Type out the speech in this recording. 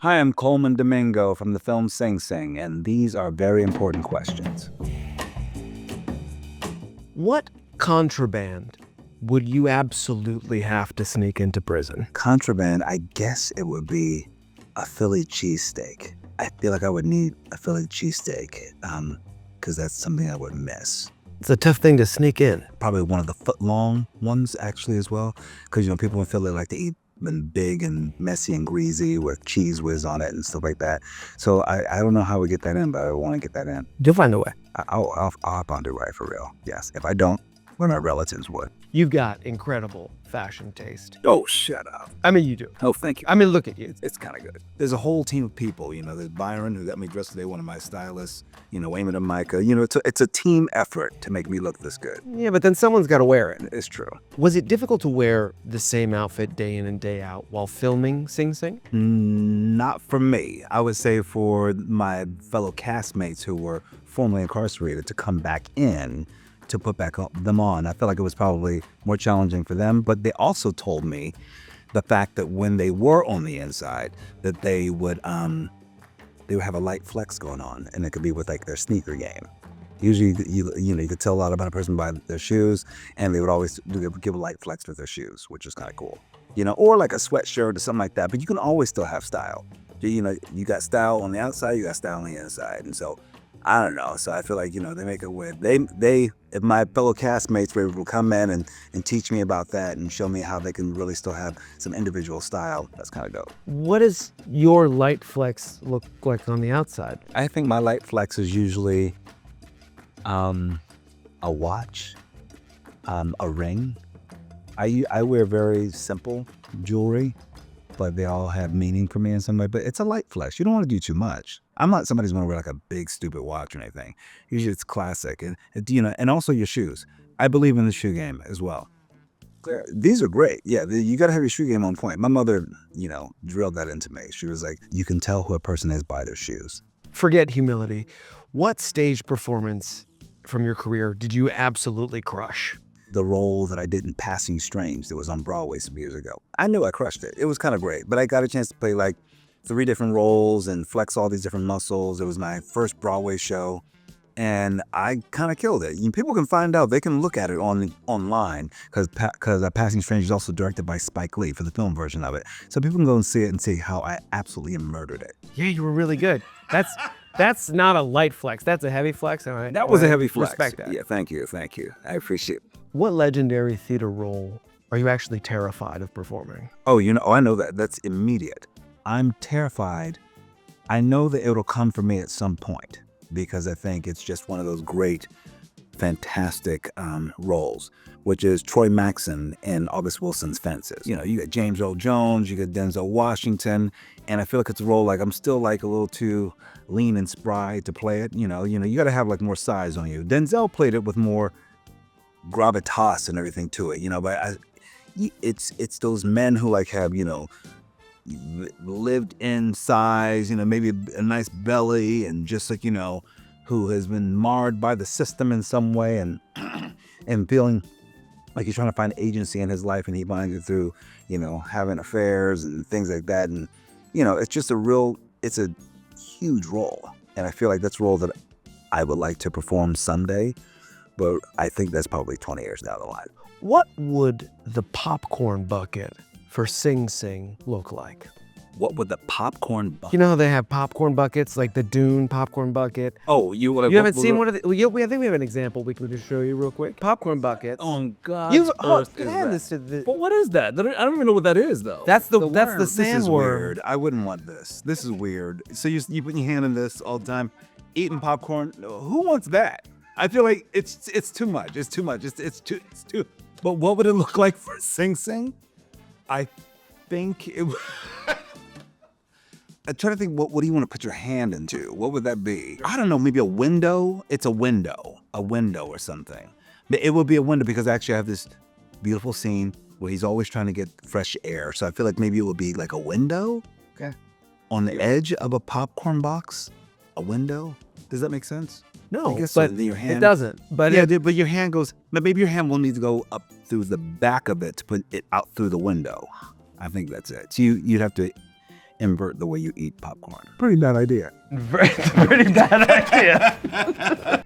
Hi, I'm Colman Domingo from the film Sing Sing, and these are very important questions. What contraband would you absolutely have to sneak into prison? Contraband, I guess it would be a Philly cheesesteak. I feel like I would need a Philly cheesesteak because that's something I would miss. It's a tough thing to sneak in. Probably one of the foot-long ones, actually, as well, because, people in Philly like to eat and big and messy and greasy with cheese whiz on it and stuff like that. So I don't know how we get that in, but I want to get that in. You'll find a way. I'll hop onto it right for real. Yes. If I don't, well, my relatives would. You've got incredible fashion taste. Oh, shut up. I mean, you do. Oh, thank you. I mean, look at you. It's kind of good. There's a whole team of people, there's Byron, who got me dressed today, one of my stylists, Eamon and Micah. It's a team effort to make me look this good. Yeah, but then someone's got to wear it. It's true. Was it difficult to wear the same outfit day in and day out while filming Sing Sing? Not for me. I would say for my fellow castmates who were formerly incarcerated to come back in to put them on. I felt like it was probably more challenging for them, but they also told me the fact that when they were on the inside, that they would have a light flex going on, and it could be with like their sneaker game. Usually, you could tell a lot about a person by their shoes, and they would always give a light flex with their shoes, which is kind of cool. Or like a sweatshirt or something like that. But you can always still have style. You got style on the outside, you got style on the inside, and so I don't know. So I feel like, they make it weird. If my fellow castmates were able to come in and teach me about that and show me how they can really still have some individual style, that's kind of dope. What does your light flex look like on the outside? I think my light flex is usually a watch, a ring. I wear very simple jewelry, but they all have meaning for me in some way. But it's a light flex. You don't want to do too much. I'm not somebody who's going to wear like a big stupid watch or anything. Usually it's classic, and and also your shoes. I believe in the shoe game as well. These are great. Yeah, you got to have your shoe game on point. My mother, drilled that into me. She was like, you can tell who a person is by their shoes. Forget humility. What stage performance from your career did you absolutely crush? The role that I did in Passing Strange that was on Broadway some years ago. I knew I crushed it. It was kind of great, but I got a chance to play like 3 different roles and flex all these different muscles. It was my first Broadway show, and I kind of killed it. People can find out. They can look at it online because Passing Strange is also directed by Spike Lee for the film version of it. So people can go and see it and see how I absolutely murdered it. Yeah, you were really good. That's not a light flex. That's a heavy flex. That was a heavy flex. Respect that. Yeah, thank you. I appreciate it. What legendary theater role are you actually terrified of performing? Oh, I know that. That's immediate. I'm terrified. I know that it'll come for me at some point because I think it's just one of those great, fantastic roles, which is Troy Maxson in August Wilson's Fences. You got James Earl Jones, you got Denzel Washington, and I feel like it's a role like I'm still like a little too lean and spry to play it. You got to have like more size on you. Denzel played it with more gravitas and everything to it, but it's those men who like have, lived in size, maybe a nice belly and just like, who has been marred by the system in some way and feeling like he's trying to find agency in his life, and he finds it through, having affairs and things like that. And, it's a huge role. And I feel like that's a role that I would like to perform someday. But I think that's probably 20 years down the line. What would the popcorn bucket for Sing Sing look like? What would the popcorn bucket? You know how they have popcorn buckets, like the Dune popcorn bucket? Oh, you haven't seen one of the... I think we have an example we can just show you real quick. Popcorn buckets. Oh, God. But what is that? I don't even know what that is, though. That's the sandworm. This is weird. I wouldn't want this. This is weird. So you put your hand in this all the time, eating popcorn. Who wants that? I feel like it's too much. It's too much. It's too. But what would it look like for Sing Sing? I think it. I'm trying to think. What do you want to put your hand into? What would that be? I don't know. Maybe a window. It's a window or something. It would be a window because actually I have this beautiful scene where he's always trying to get fresh air. So I feel like maybe it would be like a window. Okay. On the edge of a popcorn box, a window. Does that make sense? No, but your hand, it doesn't. But yeah, but your hand goes. But maybe your hand will need to go up through the back of it to put it out through the window. I think that's it. So you'd have to invert the way you eat popcorn. Pretty bad idea. It's a pretty bad idea.